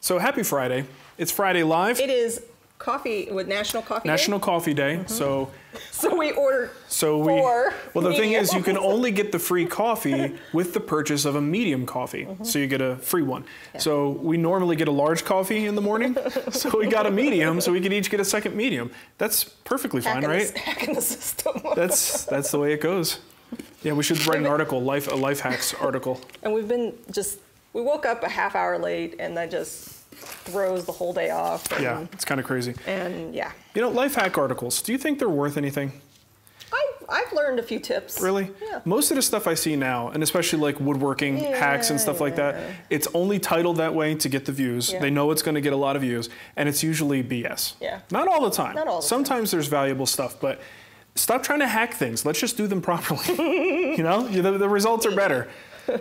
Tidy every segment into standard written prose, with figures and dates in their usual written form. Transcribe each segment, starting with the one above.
So happy Friday. It's Friday Live. It is National Coffee Day. National Coffee Day. So we ordered four. Well, the thing is, you can only get the free coffee with the purchase of a medium coffee. So you get a free one. Yeah. So we normally get a large coffee in the morning. So we got a medium, so we could each get a second medium. That's perfectly fine, right? Hacking the system. That's the way it goes. Yeah, we should write an article, a life hacks article. And we woke up a half hour late, and that just throws the whole day off. Yeah, it's kind of crazy. And yeah. You know, life hack articles, do you think they're worth anything? I've learned a few tips. Really? Yeah. Most of the stuff I see now, and especially like woodworking hacks and stuff like that, it's only titled that way to get the views. Yeah. They know it's going to get a lot of views, and it's usually BS. Yeah. Not all the time. Not all the Sometimes there's valuable stuff, but stop trying to hack things. Let's just do them properly. You know, the results are better.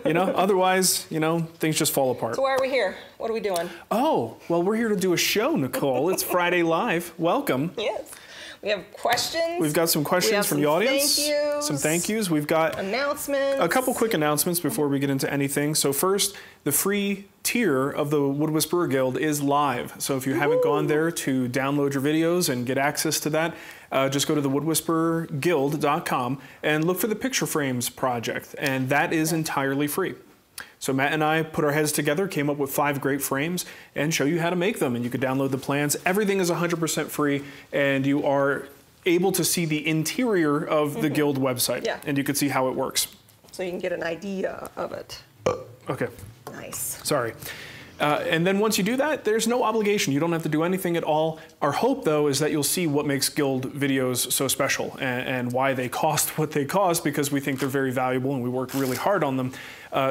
You know, otherwise, you know, things just fall apart. So why are we here? What are we doing? Oh, well, we're here to do a show, Nicole. It's Friday Live. Welcome. Yes. We have questions. We've got some questions from the audience. Thank yous. Some thank yous. We've got announcements. A couple quick announcements before we get into anything. So first, the free tier of the Wood Whisperer Guild is live. So if you haven't gone there to download your videos and get access to that, just go to the woodwhispererguild.com and look for the Picture Frames project, and that is entirely free. So Matt and I put our heads together, came up with 5 great frames, and show you how to make them. And you could download the plans. Everything is 100% free, and you are able to see the interior of the Guild website, and you can see how it works. So you can get an idea of it. Okay. Nice. Sorry. And then once you do that, there's no obligation. You don't have to do anything at all. Our hope, though, is that you'll see what makes Guild videos so special and why they cost what they cost, because we think they're very valuable and we work really hard on them.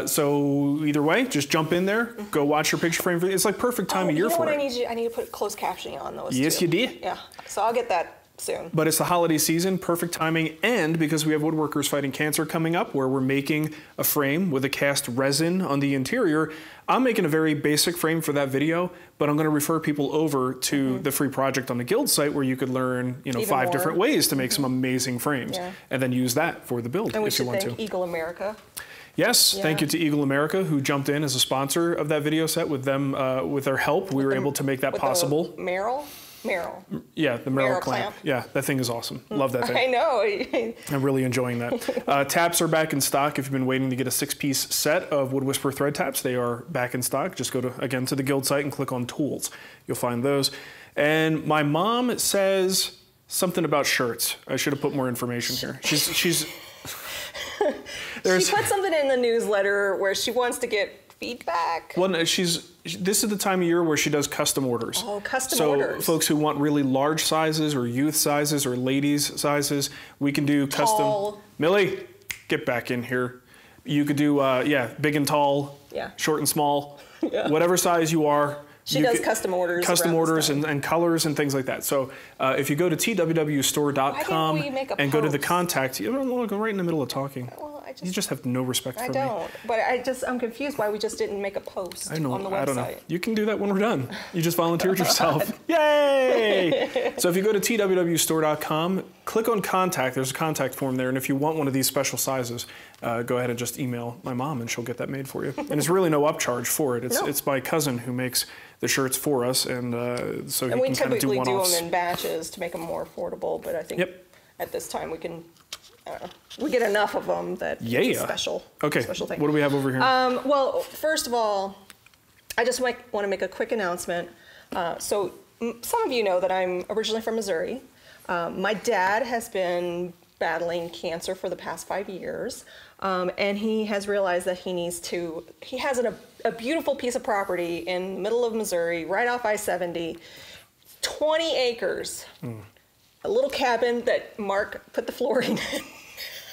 So either way, just jump in there, go watch your picture frame video. It's like perfect time of year for it. I need to put closed captioning on those. Yes, too. you did. Yeah, so I'll get that soon. But it's the holiday season, perfect timing, and because we have Woodworkers Fighting Cancer coming up, where we're making a frame with a cast resin on the interior, I'm making a very basic frame for that video, but I'm going to refer people over to the free project on the Guild site where you could learn, you know, 5 different ways to make some amazing frames, and then use that for the build and if you want to. And we should thank Eagle America. Yes, thank you to Eagle America, who jumped in as a sponsor of that video set. With them, with their help, we were able to make that possible. Merrill? Yeah, the Merrill clamp. Yeah, that thing is awesome. Love that thing. I know. I'm really enjoying that. Taps are back in stock. If you've been waiting to get a 6-piece set of Wood Whisperer thread taps, they are back in stock. Just go to, again, to the Guild site and click on Tools. You'll find those. And my mom says something about shirts. I should have put more information here. She's she put something in the newsletter where she wants to get feedback. Well, no, this is the time of year where she does custom orders. Oh, custom orders. So folks who want really large sizes or youth sizes or ladies sizes, we can do custom. Millie, get back in here. You could do, big and tall, short and small, whatever size you are. She does custom orders. Custom orders and colors and things like that. So if you go to twwstore.com and go to the contact, you don't go right in the middle of talking. Well, you just have no respect for me. I don't, but I'm confused why we just didn't make a post on the website. I don't know. You can do that when we're done. You just volunteered yourself. Yay! So if you go to twwstore.com, click on contact. There's a contact form there, and if you want one of these special sizes, go ahead and just email my mom, and she'll get that made for you. And it's really no upcharge for it. It's my cousin who makes the shirts for us, and so you can kind of do one-offs. And we typically do them in batches to make them more affordable, but I think at this time we can. We get enough of them that it's a special thing. What do we have over here? Well, first of all, I just want to make a quick announcement. So some of you know that I'm originally from Missouri. My dad has been battling cancer for the past 5 years, and he has realized that he has a beautiful piece of property in the middle of Missouri, right off I-70, 20 acres. A little cabin that Mark put the flooring in.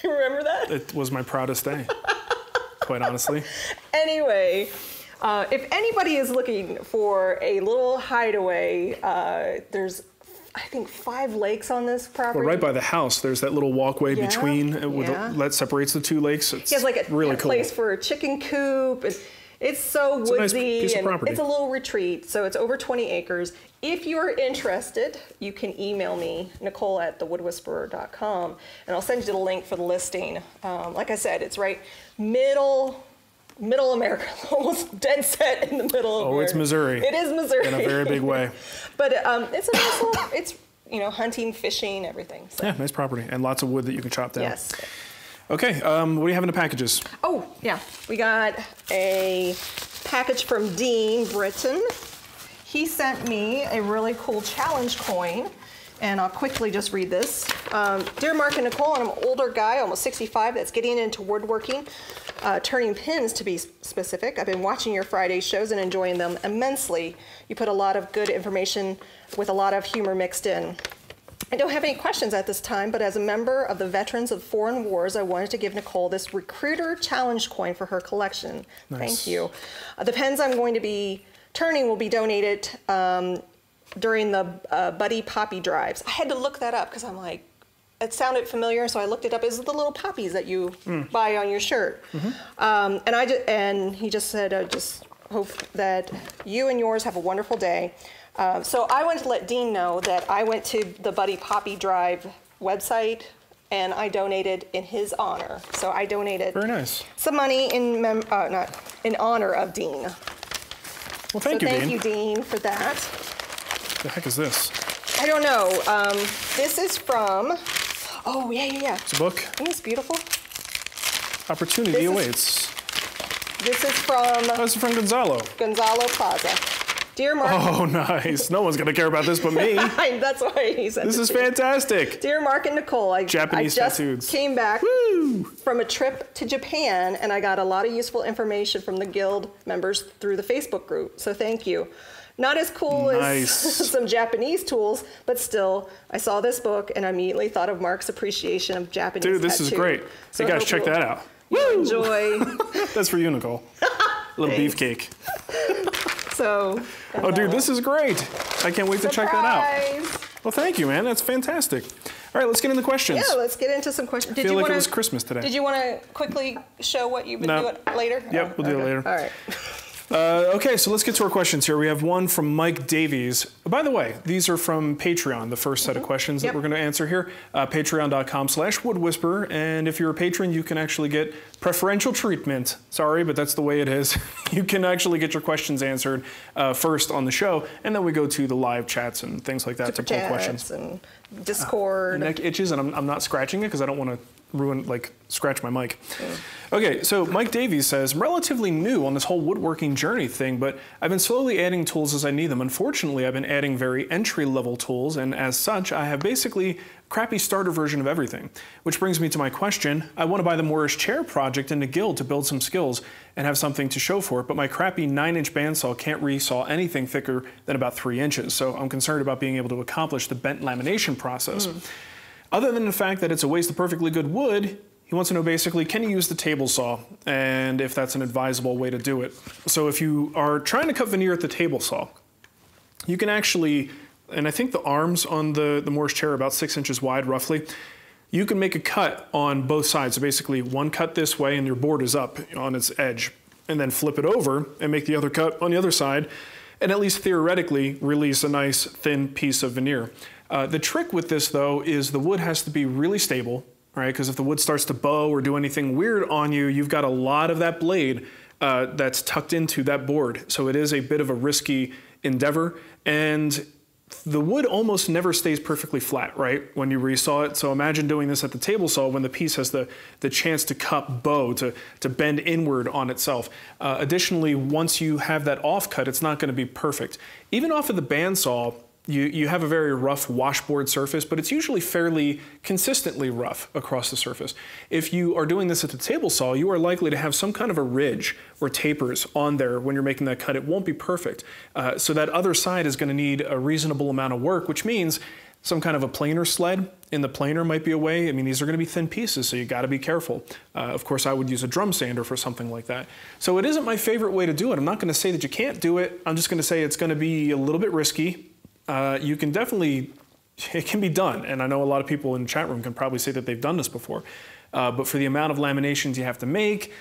Remember that? It was my proudest day, quite honestly. Anyway, if anybody is looking for a little hideaway, there's, I think, 5 lakes on this property. Well, right by the house, there's that little walkway between that separates the 2 lakes. It's he has like really a place for a chicken coop. It's so woodsy, nice piece of property. It's a little retreat, so it's over 20 acres. If you're interested, you can email me, Nicole@thewoodwhisperer.com, and I'll send you the link for the listing. Like I said, it's right middle middle America, almost dead set in the middle of America. it's Missouri. It is Missouri. In a very big way. But it's a nice little, it's, you know, hunting, fishing, everything. So. Yeah, nice property. And lots of wood that you can chop down. Yes. Okay, what do you have in the packages? Oh, yeah. We got a package from Dean Britton. He sent me a really cool challenge coin. And I'll quickly just read this. Dear Mark and Nicole, I'm an older guy, almost 65, that's getting into woodworking, turning pins to be specific. I've been watching your Friday shows and enjoying them immensely. You put a lot of good information with a lot of humor mixed in. I don't have any questions at this time, but as a member of the Veterans of Foreign Wars, I wanted to give Nicole this Recruiter Challenge coin for her collection. Nice. Thank you. The pens I'm going to be turning will be donated during the Buddy Poppy drives. I had to look that up because I'm like, it sounded familiar, so I looked it up. It's the little poppies that you buy on your shirt. And he just said, I just hope that you and yours have a wonderful day. So I wanted to let Dean know that I went to the Buddy Poppy Drive website and I donated in his honor. So I donated Very nice. some money in in honor of Dean. Well, thank you, Dean. Thank you, Dean, for that. The heck is this? I don't know. This is from, oh, yeah. It's a book. Isn't this beautiful? Opportunity awaits. This is from Oh, this is from Gonzalo. Gonzalo Plaza. Dear Mark. Oh, nice. No one's going to care about this but me. That's why he said This is fantastic. Dear Mark and Nicole, I just tattoos. came back from a trip to Japan and I got a lot of useful information from the guild members through the Facebook group. So thank you. Not as cool as some Japanese tools, but still, I saw this book and I immediately thought of Mark's appreciation of Japanese Dude, this tattoo. is great. So hey guys, check that out. You enjoy. That's for you, Nicole. Little beefcake. So. Oh, dude, this is great. I can't wait to check that out. Well, thank you, man. That's fantastic. All right, let's get into questions. Yeah, let's get into some questions. I feel like it was Christmas today. Did you want to quickly show what you've been doing later? Yep, we'll do it later. All right. Okay, so let's get to our questions here. We have one from Mike Davies. By the way, these are from Patreon, the first set of questions that we're going to answer here. Patreon.com/woodwhisperer. And if you're a patron, you can actually get preferential treatment. Sorry, but that's the way it is. You can actually get your questions answered first on the show, and then we go to the live chats and things like that to pull questions. And Discord. My neck itches, and I'm not scratching it because I don't want to scratch my mic. Okay, so Mike Davies says, I'm relatively new on this whole woodworking journey thing, but I've been slowly adding tools as I need them. Unfortunately, I've been adding very entry-level tools, and as such, I have basically a crappy starter version of everything. Which brings me to my question. I want to buy the Moorish chair project in the guild to build some skills and have something to show for it, but my crappy 9-inch bandsaw can't resaw anything thicker than about 3 inches, so I'm concerned about being able to accomplish the bent lamination process. Other than the fact that it's a waste of perfectly good wood, he wants to know basically, can you use the table saw, and if that's an advisable way to do it. So if you are trying to cut veneer at the table saw, you can actually, and I think the arms on the Moorish chair are about 6 inches wide roughly, you can make a cut on both sides. So basically one cut this way and your board is up on its edge, and then flip it over and make the other cut on the other side, and at least theoretically release a nice thin piece of veneer. The trick with this though is the wood has to be really stable, right? Because if the wood starts to bow or do anything weird on you, you've got a lot of that blade that's tucked into that board. So it is a bit of a risky endeavor, and the wood almost never stays perfectly flat, right, when you resaw it. So imagine doing this at the table saw when the piece has the chance to bow, to bend inward on itself. Additionally, once you have that offcut, it's not going to be perfect. Even off of the bandsaw, you have a very rough washboard surface, but it's usually fairly consistently rough across the surface. If you are doing this at the table saw, you are likely to have some kind of a ridge or tapers on there when you're making that cut. It won't be perfect. So that other side is going to need a reasonable amount of work, which means some kind of a planer sled in the planer might be a way. I mean, these are going to be thin pieces, so you got to be careful. Of course, I would use a drum sander for something like that. So it isn't my favorite way to do it. I'm not going to say that you can't do it. I'm just going to say it's going to be a little bit risky. You can definitely, it can be done, and I know a lot of people in the chat room can probably say that they've done this before, but for the amount of laminations you have to make,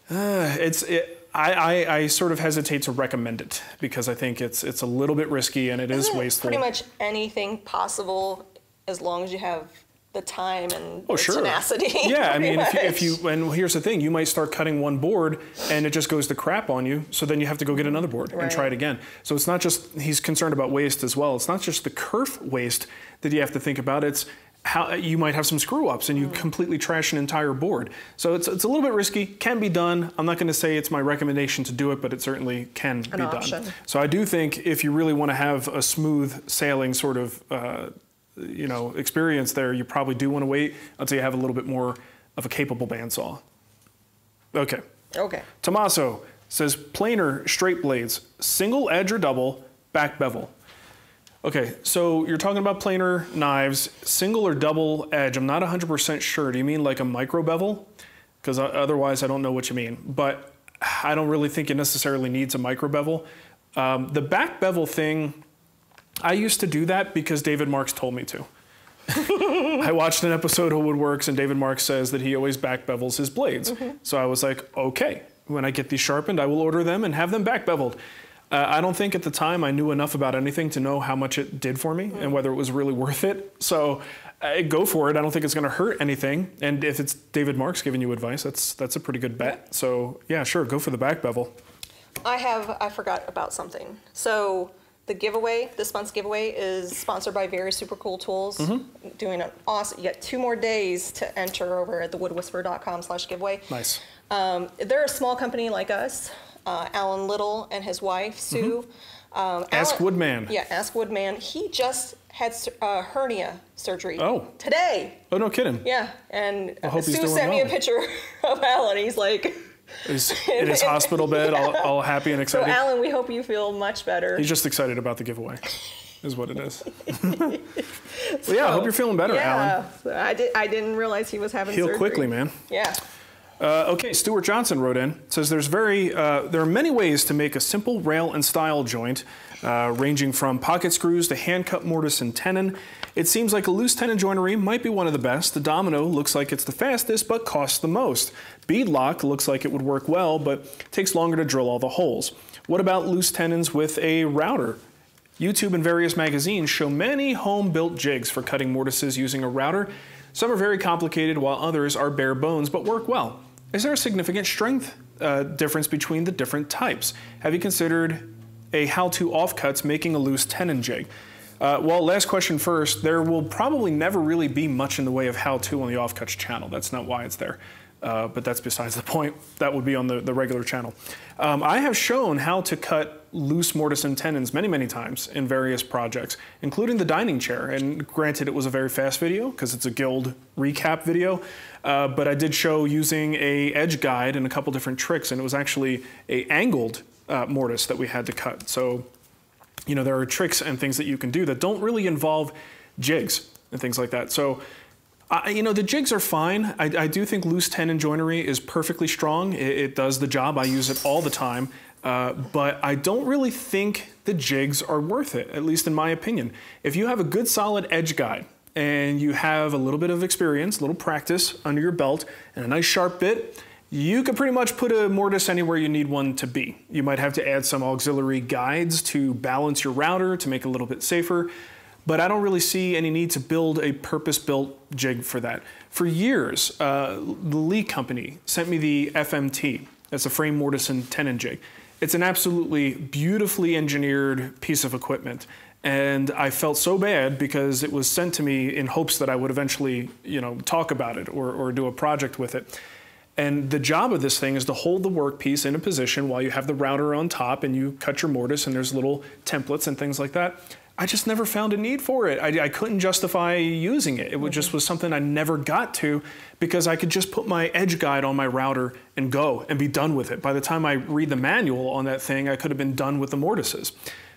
I sort of hesitate to recommend it because I think it's a little bit risky and it is wasteful. Pretty much anything possible as long as you have the time and Oh, the sure. tenacity. Yeah, I mean, pretty if you, much. and here's the thing, you might start cutting one board and it just goes to crap on you, so then you have to go get another board and try it again. So it's not just, he's concerned about waste as well. It's not just the kerf waste that you have to think about, it's how you might have some screw ups and you completely trash an entire board. So it's a little bit risky, can be done. I'm not going to say it's my recommendation to do it, but it certainly can be done. So I do think if you really want to have a smooth sailing sort of experience there, you probably do want to wait until you have a little bit more of a capable bandsaw. Okay. Okay. Tommaso says planer straight blades, single edge or double, back bevel. Okay, so you're talking about planer knives, single or double edge. I'm not 100% sure. Do you mean like a microbevel? Because otherwise I don't know what you mean. But I don't really think it necessarily needs a microbevel. The back bevel thing, I used to do that because David Marks told me to. I watched an episode of Woodworks and David Marks says that he always back bevels his blades. So I was like, okay, when I get these sharpened, I will order them and have them back beveled. I don't think at the time I knew enough about anything to know how much it did for me and whether it was really worth it. So go for it. I don't think it's going to hurt anything. And if it's David Marks giving you advice, that's a pretty good bet. Yeah. So yeah, sure, go for the back bevel. I forgot about something. So the giveaway, this month's giveaway is sponsored by Very Super Cool Tools. Doing an awesome, you get 2 more days to enter over at thewoodwhisperer.com/giveaway. Nice. They're a small company like us. Alan Little and his wife, Sue. Ask Woodman. Yeah, Ask Woodman. He just had hernia surgery today. Oh, no kidding. Yeah, and Sue sent me a picture of Alan. He's like... He's in his hospital bed, all happy and excited. So Alan, we hope you feel much better. He's just excited about the giveaway, is what it is. Well, yeah, I hope you're feeling better, Alan. I didn't realize he was having surgery. Heal quickly, man. Yeah. Okay, Stuart Johnson wrote in, says there are many ways to make a simple rail and stile joint, ranging from pocket screws to hand cut mortise and tenon. It seems like a loose tenon joinery might be one of the best. The domino looks like it's the fastest, but costs the most. Bead lock looks like it would work well, but takes longer to drill all the holes. What about loose tenons with a router? YouTube and various magazines show many home-built jigs for cutting mortises using a router. Some are very complicated, while others are bare bones, but work well. Is there a significant strength difference between the different types? Have you considered a how-to offcuts making a loose tenon jig? Well, last question first. There will probably never really be much in the way of how-to on the offcuts channel. That's not why it's there. But that's besides the point. That would be on the regular channel. I have shown how to cut loose mortise and tenons many, many times in various projects, including the dining chair. And granted, it was a very fast video because it's a Guild recap video. But I did show using a edge guide and a couple different tricks, and it was actually a angled mortise that we had to cut. So, you know, there are tricks and things that you can do that don't really involve jigs and things like that. So, you know, the jigs are fine. I do think loose tenon joinery is perfectly strong. It does the job. I use it all the time. But I don't really think the jigs are worth it, at least in my opinion. If you have a good solid edge guide and you have a little bit of experience, a little practice under your belt, and a nice sharp bit, you can pretty much put a mortise anywhere you need one to be. You might have to add some auxiliary guides to balance your router to make it a little bit safer. But I don't really see any need to build a purpose-built jig for that. For years, the Lee Company sent me the FMT. That's a frame mortise and tenon jig. It's an absolutely beautifully engineered piece of equipment. And I felt so bad because it was sent to me in hopes that I would eventually, you know, talk about it or do a project with it. And the job of this thing is to hold the workpiece in a position while you have the router on top and you cut your mortise and there's little templates and things like that. I just never found a need for it. I couldn't justify using it. It just was something I never got to because I could just put my edge guide on my router and go and be done with it. By the time I read the manual on that thing, I could have been done with the mortises.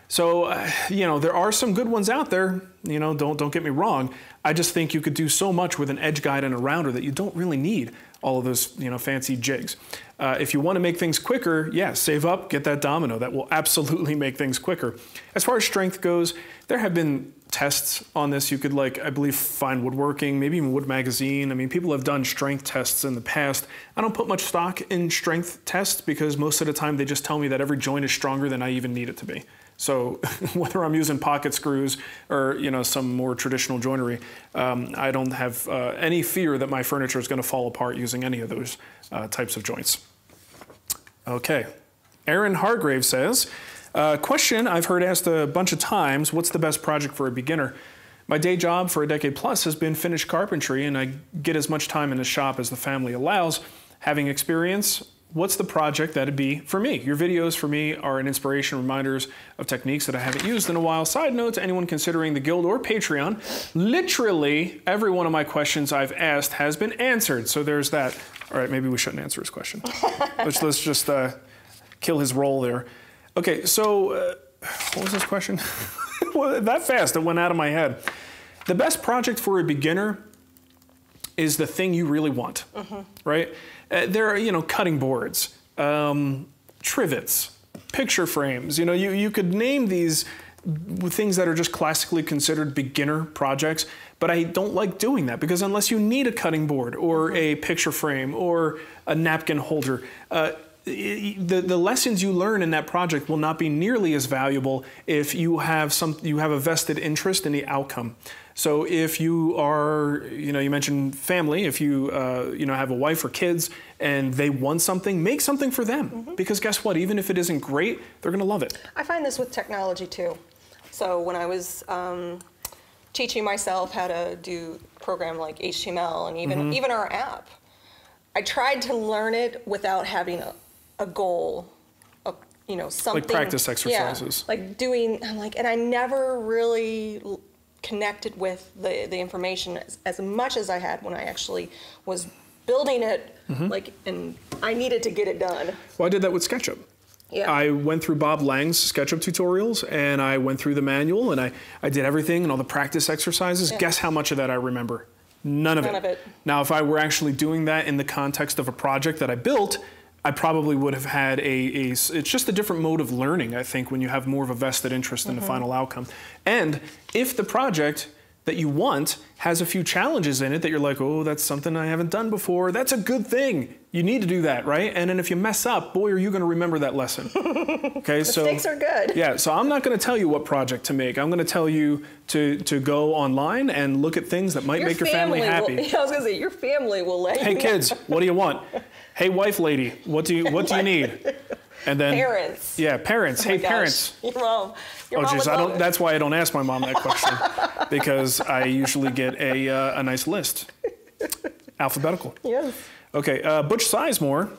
So, you know, there are some good ones out there, you know, don't get me wrong. I just think you could do so much with an edge guide and a router that you don't really need all of those, you know, fancy jigs. If you want to make things quicker, yeah, save up, get that domino. That will absolutely make things quicker. As far as strength goes, there have been tests on this. You could, like, I believe, find Woodworking, maybe even Wood Magazine. I mean, people have done strength tests in the past. I don't put much stock in strength tests because most of the time they just tell me that every joint is stronger than I even need it to be. So whether I'm using pocket screws or some more traditional joinery, I don't have any fear that my furniture is going to fall apart using any of those types of joints. Okay, Aaron Hargrave says, question I've heard asked a bunch of times, what's the best project for a beginner? My day job for a decade plus has been finished carpentry, and I get as much time in the shop as the family allows. Having experience, what's the project that'd be for me? Your videos for me are an inspiration, reminders of techniques that I haven't used in a while. Side note to anyone considering the Guild or Patreon, literally every one of my questions I've asked has been answered. So there's that. All right, maybe we shouldn't answer his question. Let's just kill his role there. Okay, so what was this question? Well, that fast, it went out of my head. The best project for a beginner is the thing you really want, right? There are, cutting boards, trivets, picture frames. You could name these things that are just classically considered beginner projects, but I don't like doing that because unless you need a cutting board or a picture frame or a napkin holder, the lessons you learn in that project will not be nearly as valuable if you have a vested interest in the outcome. So if you are, you mentioned family, if you, have a wife or kids and they want something, make something for them. Because guess what? Even if it isn't great, they're going to love it. I find this with technology too. So when I was teaching myself how to do program like HTML and even our app, I tried to learn it without having a goal of, something. Like practice exercises. Yeah, and I never really connected with the information as much as I had when I actually was building it, and I needed to get it done. Well, I did that with SketchUp. Yeah. I went through Bob Lang's SketchUp tutorials, and I went through the manual, and I did everything and all the practice exercises. Yeah. Guess how much of that I remember? None of it. Now, if I were actually doing that in the context of a project that I built, I probably would have had it's just a different mode of learning, I think, when you have more of a vested interest in the final outcome. And if the project that you want has a few challenges in it that you're like, oh, that's something I haven't done before, that's a good thing. You need to do that, right? And then if you mess up, boy, are you going to remember that lesson. Okay, Mistakes are good. Yeah, so I'm not going to tell you what project to make. I'm going to tell you to go online and look at things that might make your family happy. I was going to say, your family will let you know. Hey, kids, what do you want? Hey, wife lady, what do you need? And then parents. Yeah, parents. Oh hey, gosh. Parents. Your mom. Oh, geez, that's why I don't ask my mom that question, because I usually get a nice list, alphabetical. Yes. Okay, Butch Sizemore.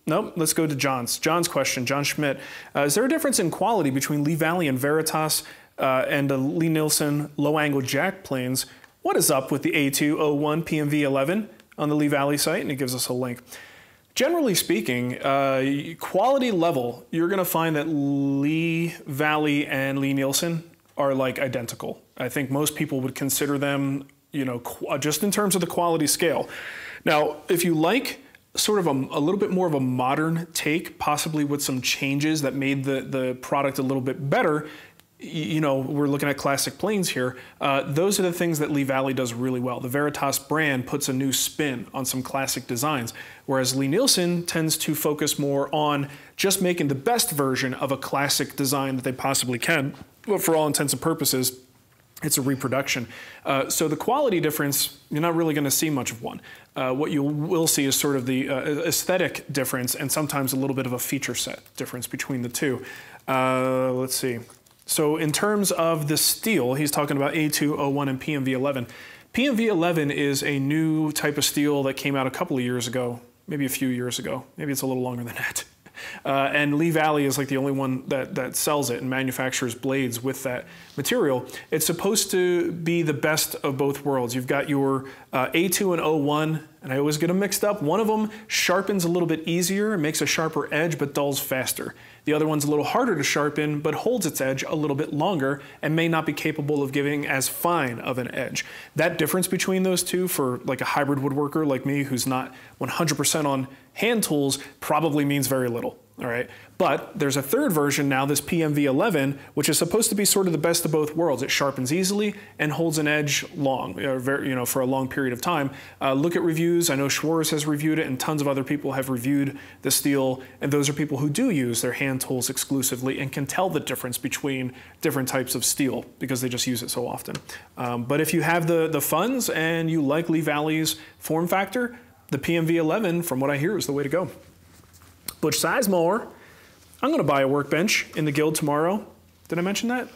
Nope, let's go to John's. John's question, John Schmidt. Is there a difference in quality between Lee Valley and Veritas and the Lee Nielsen low-angle jack planes? What is up with the A201 PMV11 on the Lee Valley site? And it gives us a link. Generally speaking, quality level, you're going to find that Lee Valley and Lee Nielsen are like identical. I think most people would consider them, just in terms of the quality scale. Now, if you like sort of a little bit more of a modern take, possibly with some changes that made the product a little bit better, we're looking at classic planes here. Those are the things that Lee Valley does really well. The Veritas brand puts a new spin on some classic designs, whereas Lee Nielsen tends to focus more on just making the best version of a classic design that they possibly can. But for all intents and purposes, it's a reproduction. So the quality difference, you're not really going to see much of one. What you will see is sort of the aesthetic difference and sometimes a little bit of a feature set difference between the two. Let's see. So in terms of the steel, he's talking about A201 and PMV11. PMV11 is a new type of steel that came out a couple of years ago, maybe a few years ago. Maybe it's a little longer than that. And Lee Valley is like the only one that sells it and manufactures blades with that material. It's supposed to be the best of both worlds. You've got your A2 and O1, and I always get them mixed up. One of them sharpens a little bit easier and makes a sharper edge, but dulls faster. The other one's a little harder to sharpen, but holds its edge a little bit longer and may not be capable of giving as fine of an edge. That difference between those two for like a hybrid woodworker like me who's not 100% on hand tools probably means very little. all right? But there's a third version now, this PMV11, which is supposed to be sort of the best of both worlds. It sharpens easily and holds an edge long, for a long period of time. Look at reviews. I know Schwarz has reviewed it, and tons of other people have reviewed the steel, and those are people who do use their hand tools exclusively and can tell the difference between different types of steel because they just use it so often. But if you have the funds and you like Lee Valley's form factor, the PMV11, from what I hear, is the way to go. Butch Sizemore, I'm going to buy a workbench in the guild tomorrow. Did I mention that?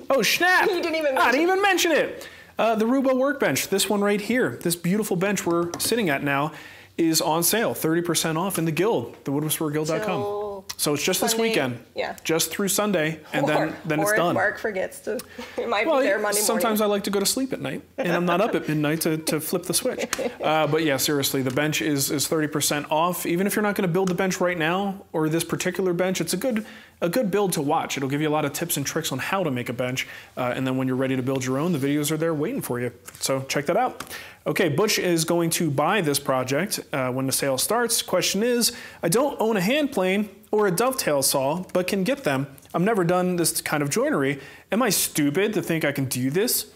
Oh, snap! You didn't even mention I didn't even mention it. The Roubo workbench, this one right here, this beautiful bench we're sitting at now, is on sale, 30% off in the guild, thewoodspearguild.com. So it's just Sunday, this weekend, just through Sunday, and then it's done. Or if Mark forgets to, it might be there Monday morning. Sometimes I like to go to sleep at night, and I'm not up at midnight to flip the switch. But yeah, seriously, the bench is 30% off. Even if you're not going to build the bench right now, or this particular bench, it's a good build to watch. It'll give you a lot of tips and tricks on how to make a bench, and then when you're ready to build your own, the videos are there waiting for you. So check that out. Okay, Butch is going to buy this project when the sale starts. Question is, I don't own a hand plane or a dovetail saw, but can get them. I've never done this kind of joinery. Am I stupid to think I can do this?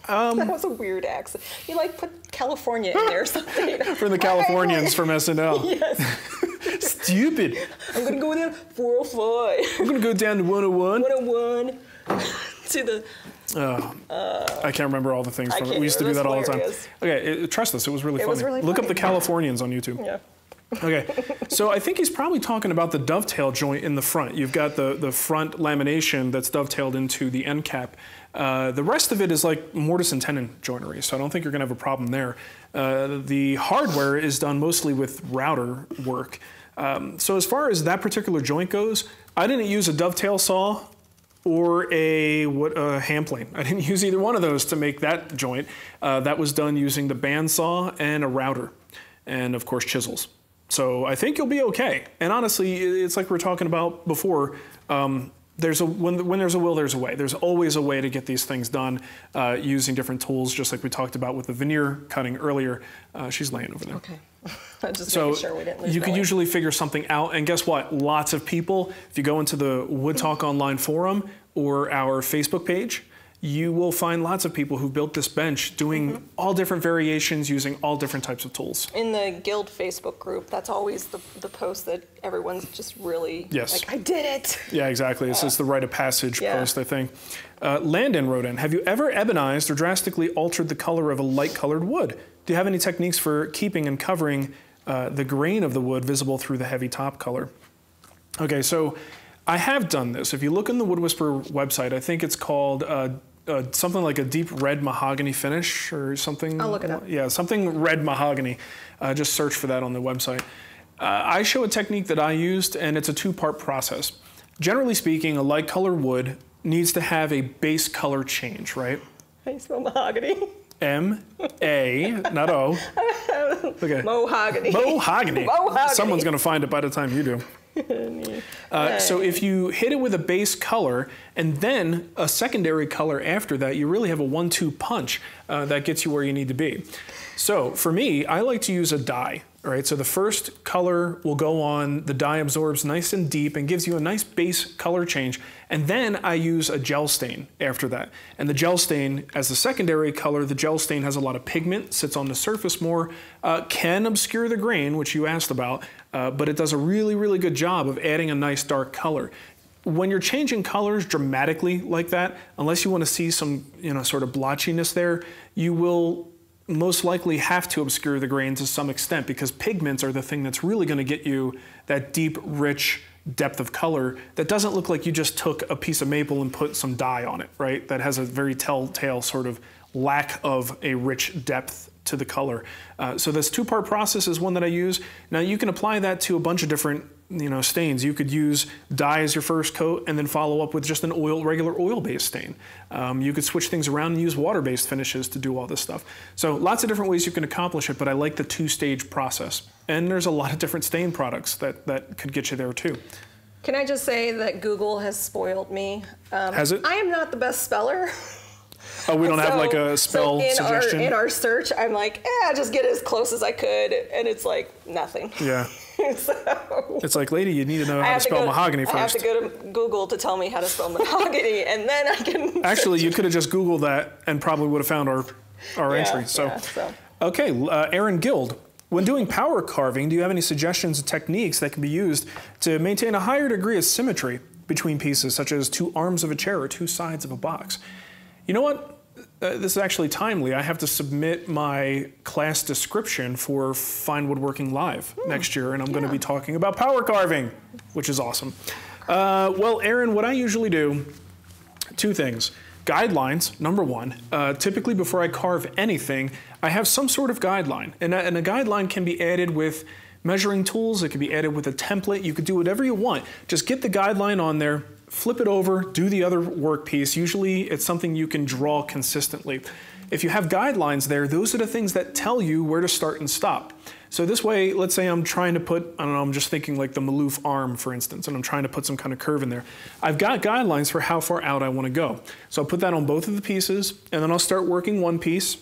That was a weird accent. You like put California in there or something. For the Californians from SNL. Yes. Stupid. I'm going to go down 405. I'm going to go down to 101. 101 to the... I can't remember all the things from it. We used to do that all the time. Okay, trust us, it was really funny. Look up the Californians on YouTube. Yeah. Okay, so I think he's probably talking about the dovetail joint in the front. You've got the front lamination that's dovetailed into the end cap. The rest of it is like mortise and tenon joinery, so I don't think you're going to have a problem there. The hardware is done mostly with router work. So as far as that particular joint goes, I didn't use a dovetail saw or a hand plane. I didn't use either one of those to make that joint. That was done using the bandsaw and a router, and of course chisels. So I think you'll be okay. And honestly, it's like we were talking about before. When there's a will, there's a way. There's always a way to get these things done using different tools, just like we talked about with the veneer cutting earlier. She's laying over there. Okay. Just making sure we didn't lose you could usually figure something out. And guess what? Lots of people, if you go into the Wood Talk Online forum or our Facebook page, you will find lots of people who built this bench doing all different variations using all different types of tools. In the Guild Facebook group, that's always the post that everyone's just really like, I did it. Yeah, exactly. It's the rite of passage post, I think. Landon wrote in, have you ever ebonized or drastically altered the color of a light colored wood? Do you have any techniques for keeping and covering the grain of the wood visible through the heavy top color? Okay, so I have done this. If you look in the Wood Whisperer website, I think it's called something like a deep red mahogany finish or something. I'll look it up. Yeah, something red mahogany. Just search for that on the website. I show a technique that I used, and it's a two-part process. Generally speaking, a light color wood needs to have a base color change, right? How do you spell mahogany? M-A, not O. Okay. Mohogany. Mohogany. Mohogany. Someone's going to find it by the time you do. So if you hit it with a base color and then a secondary color after that, you really have a 1-2 punch that gets you where you need to be. So for me, I like to use a dye. All right, so the first color will go on, the dye absorbs nice and deep and gives you a nice base color change. And then I use a gel stain after that. And the gel stain, as the secondary color, the gel stain has a lot of pigment, sits on the surface more, can obscure the grain, which you asked about, but it does a really, really good job of adding a nice dark color. When you're changing colors dramatically like that, unless you want to see some, sort of blotchiness there, you will most likely have to obscure the grain to some extent because pigments are the thing that's really going to get you that deep, rich depth of color that doesn't look like you just took a piece of maple and put some dye on it, right? That has a very telltale sort of lack of a rich depth to the color. So this two-part process is one that I use. Now you can apply that to a bunch of different stains. You could use dye as your first coat and then follow up with just an regular oil-based stain. You could switch things around and use water-based finishes to do all this stuff. So lots of different ways you can accomplish it, but I like the two-stage process. And there's a lot of different stain products that could get you there too. Can I just say that Google has spoiled me? Has it? I am not the best speller. Oh, we don't have like a spell suggestion? In our search, I'm like, just get as close as I could, and it's like nothing. Yeah. So it's like, lady, you need to know how to spell mahogany first. I have to go to Google to tell me how to spell mahogany, and then I can... Actually, you could have just Googled that and probably would have found our entry. So. Okay, Aaron Guild. When doing power carving, do you have any suggestions and techniques that can be used to maintain a higher degree of symmetry between pieces, such as two arms of a chair or two sides of a box? You know what? This is actually timely. I have to submit my class description for Fine Woodworking Live next year, and I'm going to be talking about power carving, which is awesome. Well, Aaron, what I usually do, two things. Guidelines, number one. Typically before I carve anything, I have some sort of guideline, and a guideline can be added with measuring tools. It can be added with a template. You could do whatever you want. Just get the guideline on there, flip it over, do the other work piece. Usually it's something you can draw consistently. If you have guidelines there, those are the things that tell you where to start and stop. So this way, let's say I'm trying to put, I don't know, I'm just thinking like the Maloof arm, for instance, and I'm trying to put some kind of curve in there. I've got guidelines for how far out I want to go. So I'll put that on both of the pieces, and then I'll start working one piece.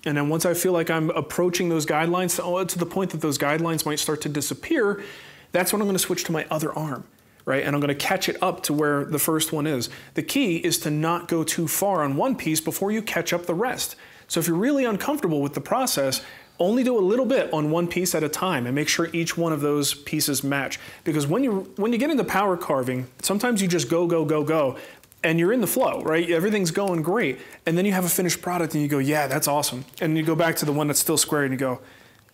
And then once I feel like I'm approaching those guidelines to the point that those guidelines might start to disappear, that's when I'm going to switch to my other arm. Right? And I'm going to catch it up to where the first one is. The key is to not go too far on one piece before you catch up the rest. So if you're really uncomfortable with the process, only do a little bit on one piece at a time and make sure each one of those pieces match. Because when you get into power carving, sometimes you just go, and you're in the flow, right? Everything's going great. And then you have a finished product and you go, yeah, that's awesome. And you go back to the one that's still square and you go,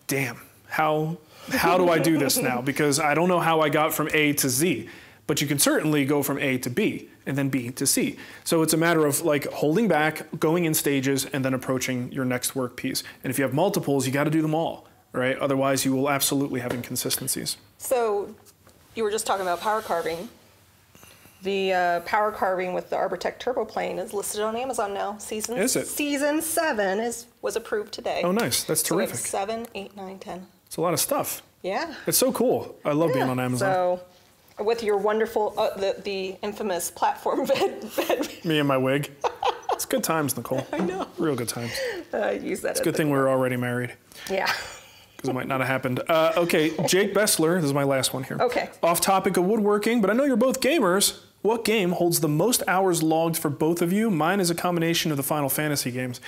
damn, how do I do this now? Because I don't know how I got from A to Z. But you can certainly go from A to B and then B to C. So it's a matter of like holding back, going in stages, and then approaching your next work piece. And if you have multiples, you got to do them all, right? Otherwise, you will absolutely have inconsistencies. So you were just talking about power carving. The power carving with the Arbortech Turbo Plane is listed on Amazon now. Is it? Season 7 was approved today. Oh, nice. That's terrific. So 7, 8, 9, 10. It's a lot of stuff. Yeah. It's so cool. I love being on Amazon. So with your wonderful, the infamous platform bed. Me and my wig. It's good times, Nicole. I know. Real good times. I use that. It's a good thing we were already married. Yeah. Because it might not have happened. Okay, Jake Bessler, this is my last one here. Okay. Off topic of woodworking, but I know you're both gamers. What game holds the most hours logged for both of you? Mine is a combination of the Final Fantasy games.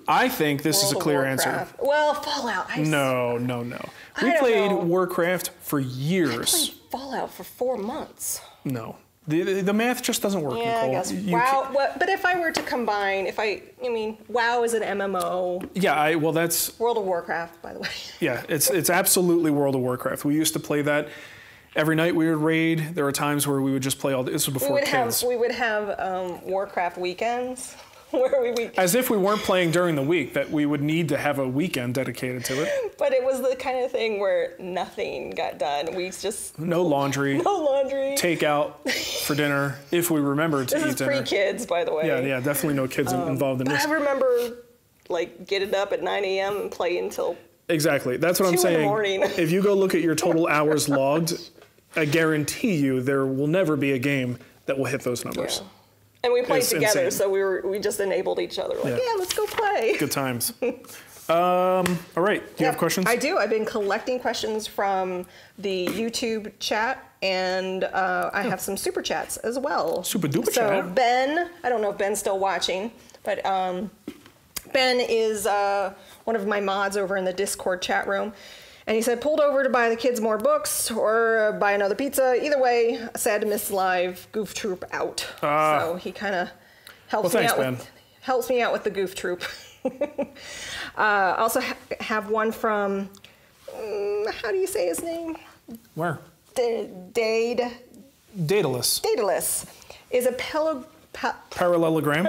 I think this is a clear answer. Well, Fallout. No. We played Warcraft for years. I played Fallout for 4 months. No. The math just doesn't work, yeah, Nicole. I guess. WoW, but if I were to combine, WoW is an MMO. Yeah, well, that's... World of Warcraft, by the way. Yeah, it's absolutely World of Warcraft. We used to play that every night. We would raid. There were times where we would just play all... This was before kids. We would have Warcraft weekends. Where we As if we weren't playing during the week, that we would need to have a weekend dedicated to it. But it was the kind of thing where nothing got done. We just... No laundry. Takeout for dinner, if we remembered to eat dinner. This is pre-kids, by the way. Yeah, definitely no kids involved in this. I remember, getting up at 9 a.m. and play until... Exactly. That's what I'm saying. 2 in the morning. If you go look at your total hours logged, I guarantee you there will never be a game that will hit those numbers. Yeah. And we played together, insane. so we just enabled each other. Let's go play. Good times. All right, do you have questions? I do. I've been collecting questions from the YouTube chat, and I have some super chats as well. Super duper chat. So Ben, I don't know if Ben's still watching, but Ben is one of my mods over in the Discord chat room. And he said, pulled over to buy the kids more books or buy another pizza. Either way, sad to miss live Goof Troop out. So he kind of helps me out with the Goof Troop. Also have one from, how do you say his name? Where? Daedalus. Is a parallelogram.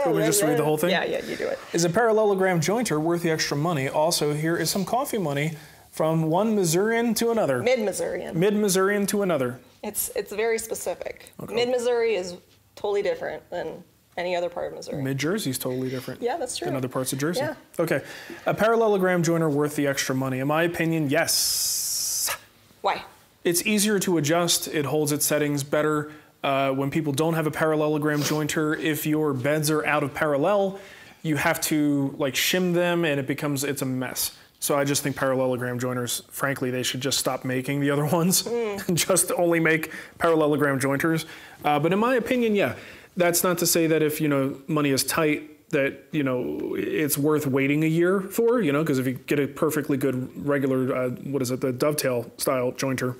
Can we just read the whole thing? Yeah, you do it. Is a parallelogram jointer worth the extra money? Also, here is some coffee money from one Missourian to another. Mid-Missourian. Mid-Missourian to another. It's very specific. Okay. Mid-Missouri is totally different than any other part of Missouri. Mid-Jersey is totally different. Yeah, that's true. Than other parts of Jersey. Yeah. Okay. A parallelogram jointer worth the extra money? In my opinion, yes. Why? It's easier to adjust. It holds its settings better. When people don't have a parallelogram jointer, if your beds are out of parallel, you have to like shim them and it's a mess. So I just think parallelogram jointers, frankly, they should just stop making the other ones and just only make parallelogram jointers. But in my opinion, yeah, that's not to say that if, money is tight, that, it's worth waiting a year for, because if you get a perfectly good regular, the dovetail style jointer,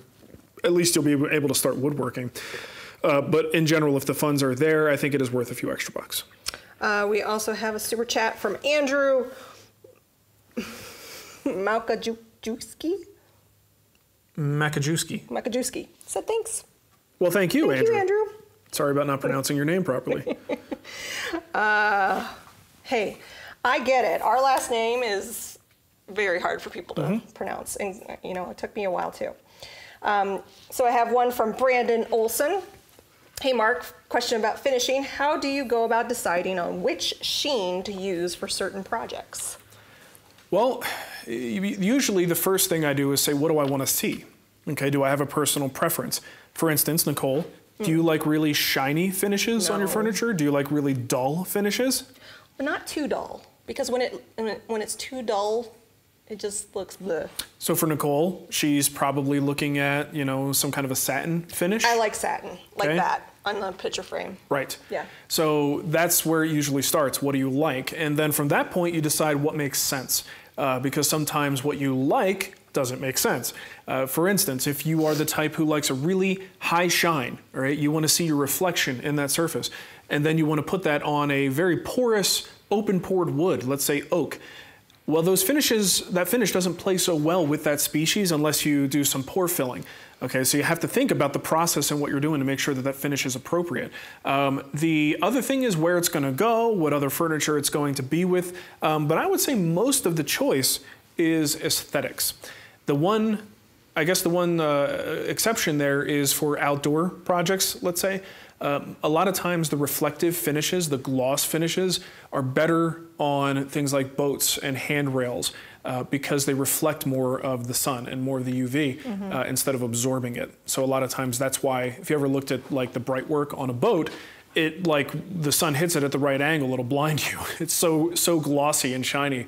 at least you'll be able to start woodworking. But in general, if the funds are there, I think it is worth a few extra bucks. We also have a super chat from Andrew Makajewski. Said thanks. Well, thank you, Andrew. Andrew. Sorry about not pronouncing your name properly. Hey, I get it. Our last name is very hard for people to pronounce, and it took me a while too. So I have one from Brandon Olson. Hey Mark, question about finishing. How do you go about deciding on which sheen to use for certain projects? Well, usually the first thing I do is say, what do I want to see? Okay, do I have a personal preference? For instance, Nicole, do you like really shiny finishes on your furniture? Do you like really dull finishes? Well, not too dull, because when it's too dull, it just looks bleh. So for Nicole, she's probably looking at, some kind of a satin finish. I like satin, like that, on the picture frame. Right. Yeah. So that's where it usually starts. What do you like? And then from that point, you decide what makes sense. Because sometimes what you like doesn't make sense. For instance, if you are the type who likes a really high shine, all right, you want to see your reflection in that surface, and then you want to put that on a very porous, open-pored wood, let's say oak. Well, that finish doesn't play so well with that species unless you do some pore filling. Okay, so you have to think about the process and what you're doing to make sure that that finish is appropriate. The other thing is where it's going to go, what other furniture it's going to be with. But I would say most of the choice is aesthetics. The one exception there is for outdoor projects, let's say. A lot of times the reflective finishes, the gloss finishes, are better on things like boats and handrails because they reflect more of the sun and more of the UV instead of absorbing it. So a lot of times that's why, if you ever looked at like the bright work on a boat, it like the sun hits it at the right angle, it'll blind you. It's so glossy and shiny.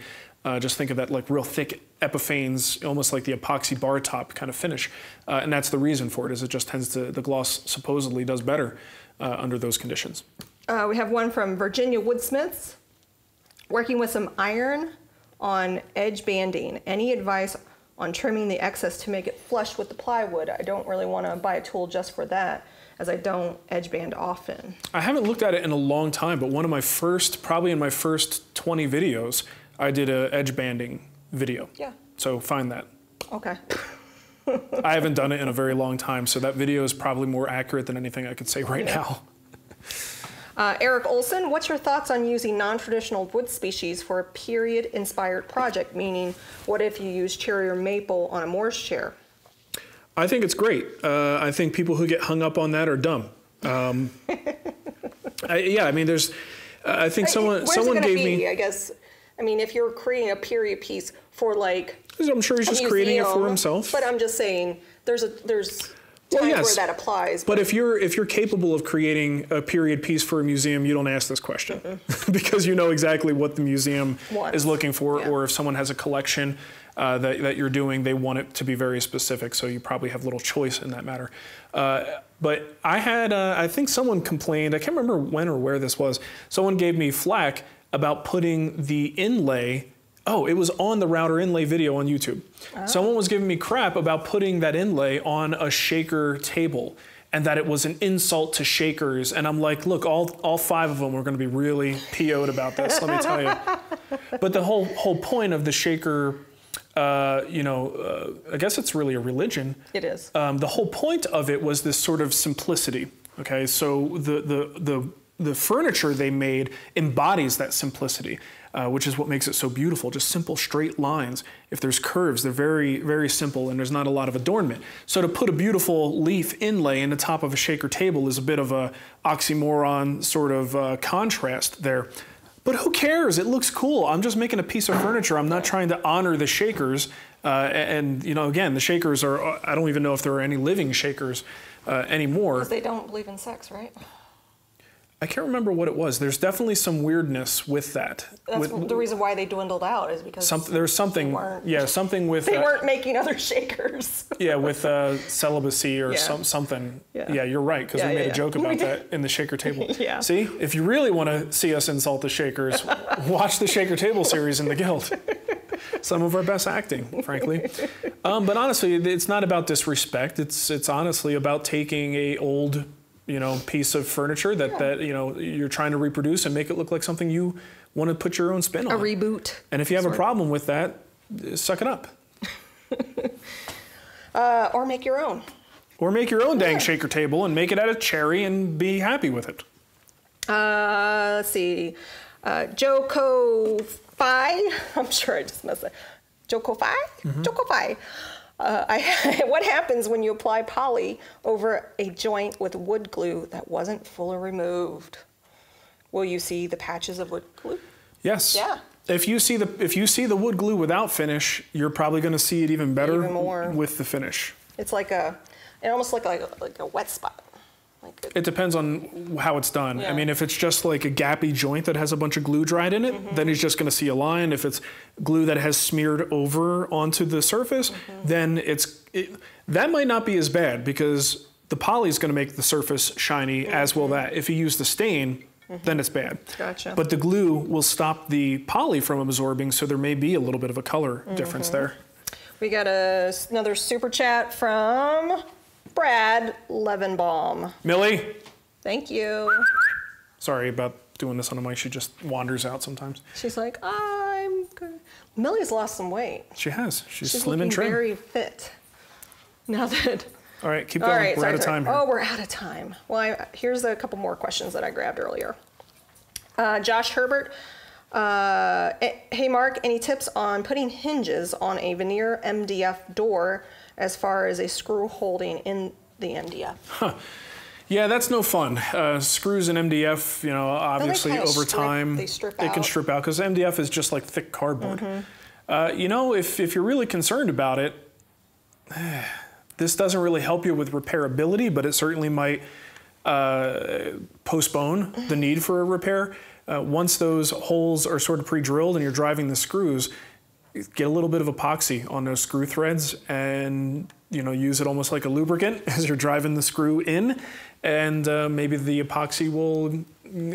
Just think of that like real thick epiphanes, almost like the epoxy bar top kind of finish. And that's the reason for it, is it just tends to, the gloss supposedly does better under those conditions. We have one from Virginia Woodsmiths. Working with some iron on edge banding. Any advice on trimming the excess to make it flush with the plywood? I don't really want to buy a tool just for that, as I don't edge band often. I haven't looked at it in a long time, but one of my probably in my first 20 videos, I did a edge banding video. Yeah. So find that. Okay. I haven't done it in a very long time, so that video is probably more accurate than anything I could say right now. Eric Olson, what's your thoughts on using non-traditional wood species for a period-inspired project? Meaning, what if you use cherry or maple on a Moore's chair? I think it's great. I think people who get hung up on that are dumb. Yeah, I mean, I think someone gave me. I guess. I mean, if you're creating a period piece for like. I'm sure he's just creating it for himself. But I'm just saying, there's times where that applies. But if you're capable of creating a period piece for a museum, you don't ask this question because you know exactly what the museum is looking for, or if someone has a collection that you're doing, they want it to be very specific. So you probably have little choice in that matter. But I think someone complained. I can't remember when or where this was. Someone gave me flack about putting the inlay. Oh, it was on the router inlay video on YouTube. Oh. Someone was giving me crap about putting that inlay on a shaker table and that it was an insult to shakers. And I'm like, look, all 5 of them are going to be really PO'd about this, let me tell you. But the whole point of the shaker, I guess it's really a religion. It is. The whole point of it was this sort of simplicity. Okay, so the furniture they made embodies that simplicity. Which is what makes it so beautiful, just simple straight lines. If there's curves, they're very, very simple and there's not a lot of adornment. So to put a beautiful leaf inlay in the top of a shaker table is a bit of a oxymoron sort of contrast there. But who cares? It looks cool. I'm just making a piece of furniture. I'm not trying to honor the shakers. And again, the shakers are, I don't even know if there are any living shakers. anymore. Because they don't believe in sex, right? I can't remember what it was. There's definitely some weirdness with that. That's the reason why they dwindled out is because there's something, something with... They weren't making other shakers. Yeah, with celibacy or something. Yeah, you're right, because we made a joke about that in the shaker table. Yeah. See, if you really want to see us insult the shakers, watch the shaker table series in the Guild. Some of our best acting, frankly. But honestly, it's not about disrespect. It's honestly about taking a old... piece of furniture that you're trying to reproduce and make it look like something you want to put your own spin on. A reboot. And if you have a problem with that, suck it up. Or make your own. Or make your own dang shaker table and make it out of cherry and be happy with it. Let's see. Joko Fi. I'm sure I just messed up. Joko Fi? Joko Fi. What happens when you apply poly over a joint with wood glue that wasn't fully removed? Will you see the patches of wood glue? Yes. Yeah. If you see the wood glue without finish, you're probably going to see it even better with the finish. It's like it almost looks like a wet spot. It depends on how it's done. Yeah. I mean, if it's just like a gappy joint that has a bunch of glue dried in it, then he's just going to see a line. If it's glue that has smeared over onto the surface, then that might not be as bad because the poly is going to make the surface shiny, as will that. If you use the stain, then it's bad. Gotcha. But the glue will stop the poly from absorbing, so there may be a little bit of a color difference there. We got another super chat from Brad Levenbaum. Millie. Thank you. Sorry about doing this on a mic. She just wanders out sometimes. She's like, I'm good. Millie's lost some weight. She has. She's slim looking and trim. Very fit. Now that. All right, keep going. We're out of time here. Oh, we're out of time. Well, here's a couple more questions that I grabbed earlier. Josh Herbert. Hey, Mark, any tips on putting hinges on a veneer MDF door as far as a screw holding in the MDF? Huh. Yeah, that's no fun. Screws in MDF, obviously over time, they can strip out because MDF is just like thick cardboard. If you're really concerned about it, this doesn't really help you with repairability, but it certainly might postpone the need for a repair. Once those holes are sort of pre-drilled and you're driving the screws, get a little bit of epoxy on those screw threads and use it almost like a lubricant as you're driving the screw in, and maybe the epoxy will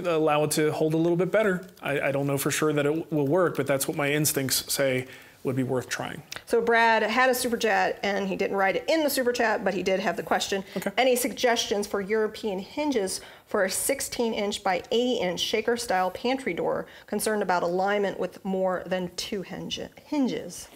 allow it to hold a little bit better. I don't know for sure that it will work, but that's what my instincts say would be worth trying. So Brad had a super chat, and he didn't write it in the super chat, but he did have the question. Okay. Any suggestions for European hinges for a 16-inch by 80-inch shaker-style pantry door? Concerned about alignment with more than 2 hinges.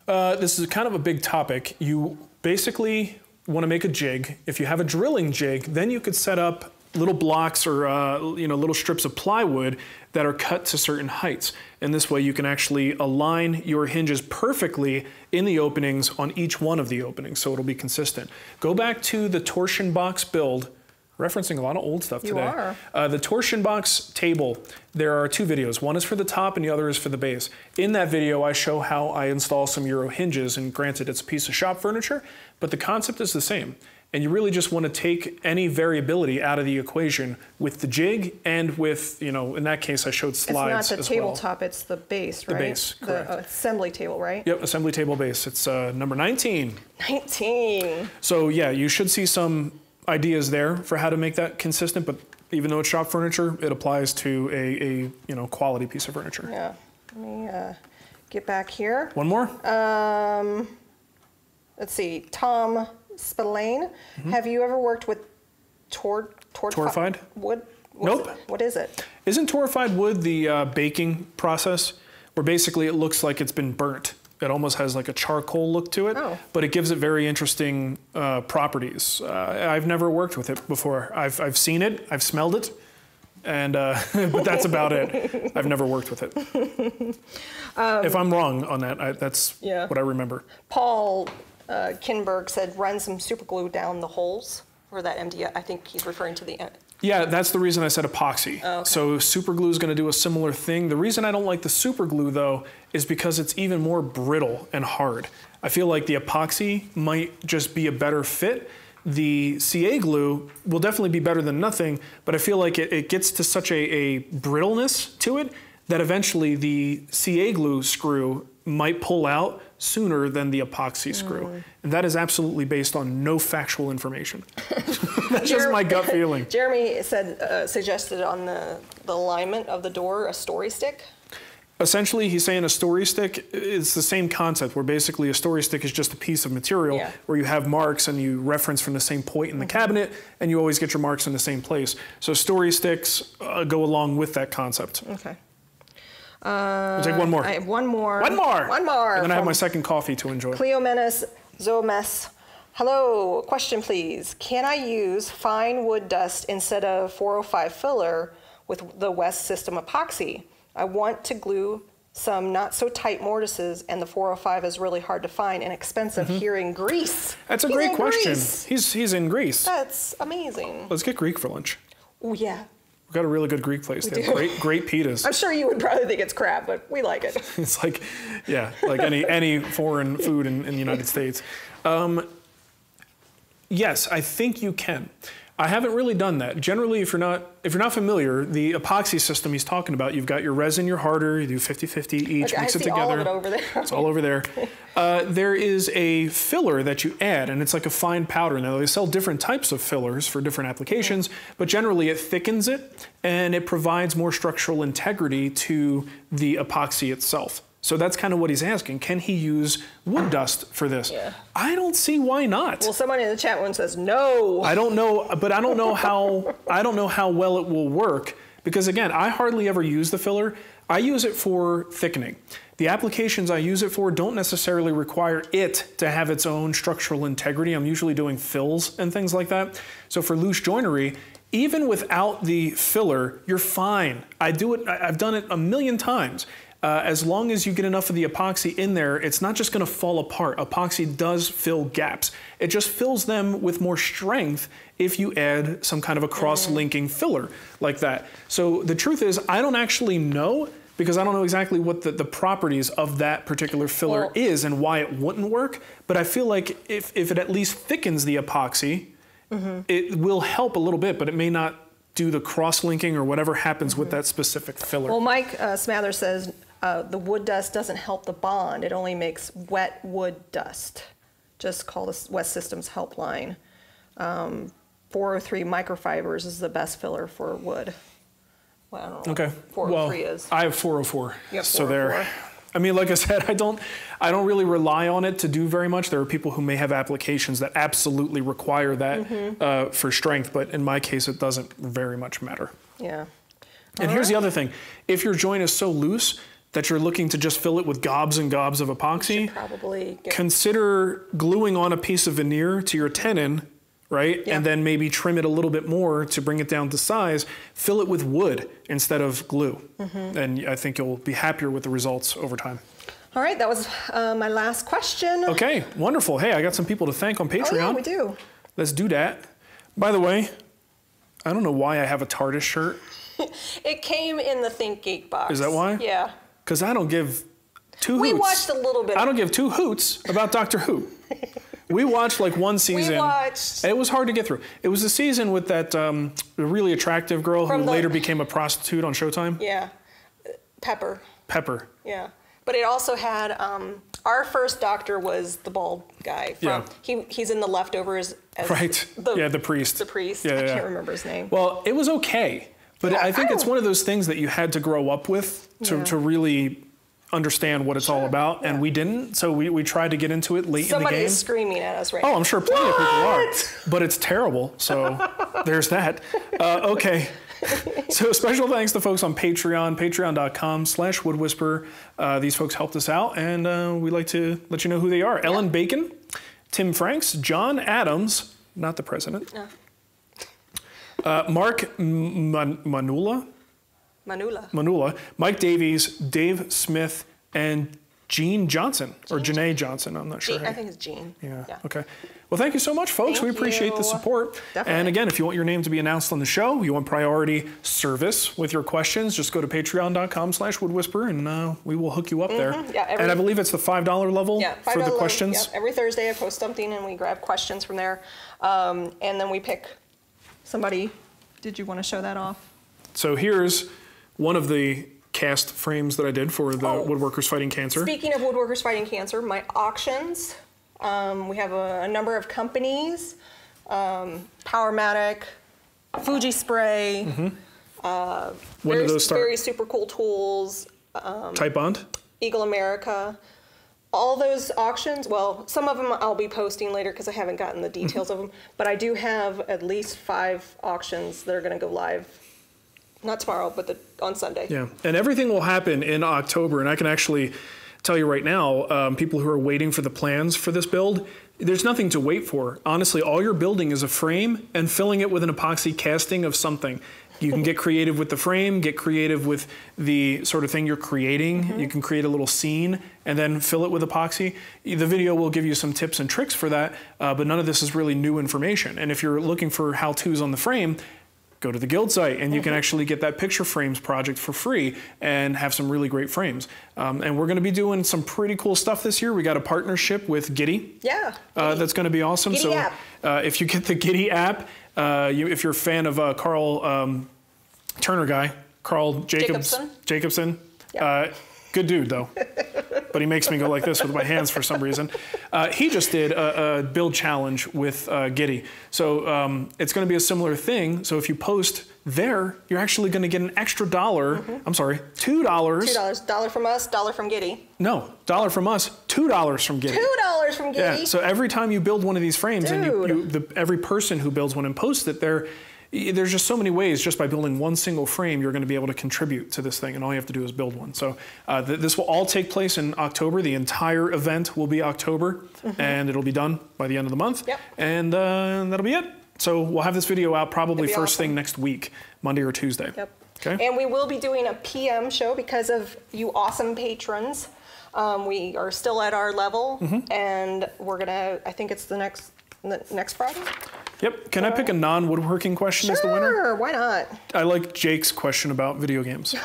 This is kind of a big topic. You basically want to make a jig. If you have a drilling jig, then you could set up little blocks or little strips of plywood that are cut to certain heights. And this way you can actually align your hinges perfectly in the openings on each one of the openings, so it'll be consistent. Go back to the torsion box build, referencing a lot of old stuff today. You are. The torsion box table, there are 2 videos. One is for the top and the other is for the base. In that video, I show how I install some Euro hinges, and granted, it's a piece of shop furniture, but the concept is the same. And you really just want to take any variability out of the equation with the jig and with, in that case, I showed slides as well. It's not the tabletop, it's the base, right? The base, correct. The assembly table, right? Yep, assembly table base. It's number 19. 19. So yeah, you should see some ideas there for how to make that consistent, but even though it's shop furniture, it applies to a quality piece of furniture. Yeah. Let me get back here. One more? Let's see. Tom Spillane. Have you ever worked with torrefied wood? Nope. What is it? Isn't torrefied wood the baking process where basically it looks like it's been burnt? It almost has like a charcoal look to it, but it gives it very interesting properties. I've never worked with it before. I've seen it, I've smelled it, and but that's about it. I've never worked with it. If I'm wrong on that, that's what I remember. Paul Kinberg said run some super glue down the holes for that MDF. I think he's referring to the end. Yeah, that's the reason I said epoxy. Oh, okay. So super glue is going to do a similar thing. The reason I don't like the super glue though is because it's even more brittle and hard. I feel like the epoxy might just be a better fit the CA glue will definitely be better than nothing, but I feel like it gets to such a brittleness to it that eventually the CA glue screw might pull out sooner than the epoxy screw. And that is absolutely based on no factual information. That's just my gut feeling. Jeremy said, suggested on the alignment of the door a story stick. Essentially, he's saying a story stick is the same concept, where basically a story stick is just a piece of material where you have marks and you reference from the same point in the cabinet, and you always get your marks in the same place. So story sticks go along with that concept. Okay. I'll take one more. I have one more. One more. One more. And then I have my second coffee to enjoy. Cleomenes Zomes. Hello, question please. Can I use fine wood dust instead of 405 filler with the West System epoxy? I want to glue some not so tight mortises, and the 405 is really hard to find and expensive here in Greece. That's a great question. He's in Greece. That's amazing. Let's get Greek for lunch. Oh yeah. We've got a really good Greek place. They have great pitas. I'm sure you would probably think it's crap, but we like it. It's like, yeah, like any foreign food in the United States. Yes, I think you can. I haven't really done that. Generally, if you're not familiar, the epoxy system he's talking about, you've got your resin, your harder, you do 50-50 each, mix it together. All of it over there. It's all over there. There is a filler that you add, and it's like a fine powder. Now, they sell different types of fillers for different applications, but generally it thickens it, and it provides more structural integrity to the epoxy itself. So that's kind of what he's asking. Can he use wood dust for this? Yeah. I don't see why not. Well, someone in the chat room says no. I don't know, but I don't know how well it will work, because again, I hardly ever use the filler. I use it for thickening. The applications I use it for don't necessarily require it to have its own structural integrity. I'm usually doing fills and things like that. So for loose joinery, even without the filler, you're fine. I've done it a million times. As long as you get enough of the epoxy in there, it's not just going to fall apart. Epoxy does fill gaps. It just fills them with more strength if you add some kind of a cross-linking filler like that. So the truth is, I don't actually know, because I don't know exactly what the properties of that particular filler is and why it wouldn't work. But I feel like if it at least thickens the epoxy, it will help a little bit, but it may not do the cross-linking or whatever happens with that specific filler. Well, Mike Smather says, the wood dust doesn't help the bond. It only makes wet wood dust. Just call the West Systems helpline. 403 microfibers is the best filler for wood. Well, I don't know. Okay. 403 is. I have 404. Yep, so there. I mean, like I said, I don't really rely on it to do very much. There are people who may have applications that absolutely require that for strength, but in my case, it doesn't very much matter. Yeah. And here's the other thing. If your joint is so loose that you're looking to just fill it with gobs and gobs of epoxy, probably consider gluing on a piece of veneer to your tenon, right? Yeah. And then maybe trim it a little bit more to bring it down to size. Fill it with wood instead of glue. And I think you'll be happier with the results over time. All right, that was my last question. Okay, wonderful. Hey, I got some people to thank on Patreon. Oh, yeah, we do. Let's do that. By the way, I don't know why I have a TARDIS shirt. It came in the Think Geek box. Is that why? Yeah. Because I don't give two hoots. We watched a little bit. I don't give two hoots about Doctor Who. We watched like one season. We watched. It was hard to get through. It was a season with that really attractive girl who later became a prostitute on Showtime. Yeah. Pepper. Yeah. But it also had, our first Doctor was the bald guy. He's in The Leftovers as the priest. The priest. Yeah, I can't remember his name. Well, it was okay. But I think it's one of those things that you had to grow up with to really understand what it's all about, and we didn't. So we tried to get into it late in the game. Somebody is screaming at us right now. Oh, I'm sure plenty of people are, but it's terrible. So there's that. Okay. So special thanks to folks on Patreon, patreon.com/woodwhisperer. These folks helped us out, and we'd like to let you know who they are. Ellen Bacon, Tim Franks, John Adams, not the president. No. Mark Manula, Mike Davies, Dave Smith, and Jean Johnson, or Janae Johnson, I'm not sure. I think it's Jean. Yeah, okay. Well, thank you so much, folks. Thank we appreciate you. the support. Definitely. And again, if you want your name to be announced on the show, you want priority service with your questions, just go to patreon.com/woodwhisperer and we will hook you up there. Yeah, and I believe it's the $5 level for the questions. Yeah, every Thursday I post something and we grab questions from there. And then we pick somebody. Did you want to show that off? So here's one of the cast frames that I did for the Woodworkers Fighting Cancer. Speaking of Woodworkers Fighting Cancer, my auctions, we have a number of companies, Powermatic, Fuji Spray, When do those start? Very super cool tools, Type Bond? Eagle America. All those auctions, well, some of them I'll be posting later because I haven't gotten the details of them, but I do have at least 5 auctions that are going to go live. Not tomorrow, but on Sunday. Yeah, and everything will happen in October, and I can actually tell you right now, people who are waiting for the plans for this build, there's nothing to wait for. Honestly, all you're building is a frame and filling it with an epoxy casting of something. You can get creative with the frame, get creative with the sort of thing you're creating. You can create a little scene and then fill it with epoxy. The video will give you some tips and tricks for that, but none of this is really new information. And if you're looking for how-tos on the frame, go to the Guild site and you can actually get that picture frames project for free and have some really great frames. And we're going to be doing some pretty cool stuff this year. We got a partnership with Giddy. Yeah. That's going to be awesome. Giddy app. If you get the Giddy app, if you're a fan of Carl Turner guy, Carl Jacobson. Yep. Good dude though. But he makes me go like this with my hands for some reason. He just did a build challenge with Giddy. So it's going to be a similar thing. So if you post there, you're actually going to get an extra $2. I'm sorry, $2. $2 from us, $1 from Giddy. No, $1 from us, $2 from Giddy. $2 from Giddy? Yeah, so every time you build one of these frames, and every person who builds one and posts it there, there's just so many ways. Just by building one single frame, you're going to be able to contribute to this thing, and all you have to do is build one. So this will all take place in October. The entire event will be October, and it'll be done by the end of the month. Yep. And that'll be it. So we'll have this video out probably first thing next week, Monday or Tuesday. Yep. Okay. And we will be doing a PM show because of you awesome patrons. We are still at our level, and we're gonna. I think it's the next Friday. Yep. Can I pick a non-woodworking question as the winner? Sure, why not? I like Jake's question about video games.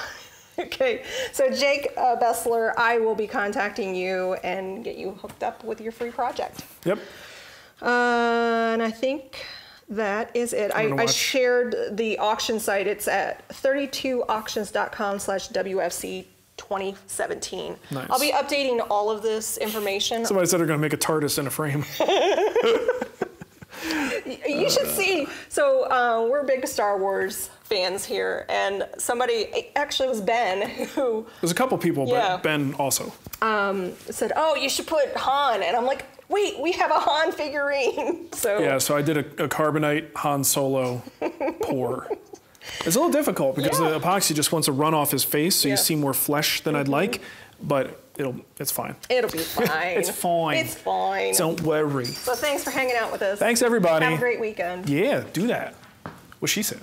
Okay, so Jake Bessler, I will be contacting you and get you hooked up with your free project. Yep. And I think that is it. I shared the auction site. It's at 32auctions.com/WFC 2017. Nice. I'll be updating all of this information. Somebody said they're going to make a TARDIS in a frame. You should see. So we're big Star Wars fans here, and somebody, actually it was Ben, who... There's a couple people, but Ben also. Said, oh, you should put Han. And I'm like, wait, we have a Han figurine. So yeah, so I did a carbonite Han Solo pour. It's a little difficult because the epoxy just wants to run off his face, so you see more flesh than I'd like, but it's fine. It'll be fine. It's fine. It's fine. Don't worry. So thanks for hanging out with us. Thanks, everybody. Have a great weekend. Yeah, do that. What she said.